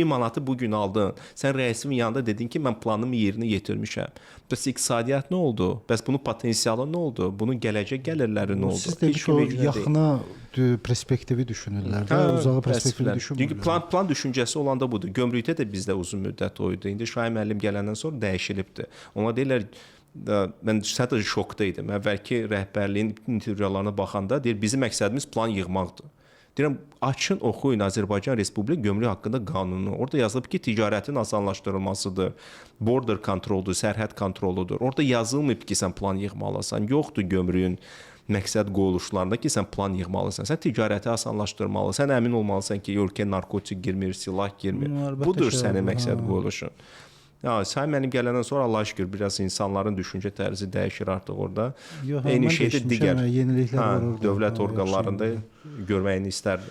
1 manatı bugün aldın. Sən rəisin yanında dedin ki, mən planımı yerinə yetirmişəm. Bəs iqtisadiyyat nə oldu? Bəs bunun potensialı nə oldu? Bunun gələcək gəlirləri nə oldu? Siz dedik o yaxına perspektivi düşünürlər də, uzağı perspektivi düşünmürlər. Çünki plan düşüncəsi olanda budur. Gömrükdə də bizdə uzun müddət o idi. İndi Şahin müəllim gələndən sonra dəyişilibdi. Ona deyirlər, mən sadəcə şokda idim. Əvvəlki rəhbərliyin intervyularına baxanda deyir, bizim məqsədimiz plan yığmaqdır. Deyirəm, açın, oxuyun Azərbaycan Respublika gömrük haqqında qanunu. Orada yazılıb ki, ticarətin asanlaşdırılmasıdır, border kontroldur, sərhəd kontroludur. Orada yazılmayıb ki, sən plan yığmalısan. Yoxdur gömrüyün məqsəd qoyuluşlarında ki, sən plan yığmalısan. Sən ticarəti asanlaşdırmalısan, sən əmin olmalısan ki, ölkəyə narkotik girmir, silah girmir. Budur sənin məqsəd qoyuluşun. Şahin müəllim gələndən sonra Allah şükür biraz insanların düşüncə tərzi dəyişir artıq orada. Eyni şeydə digər yeniliklər var orada. Dövlət orqanlarında görməyini istərdim.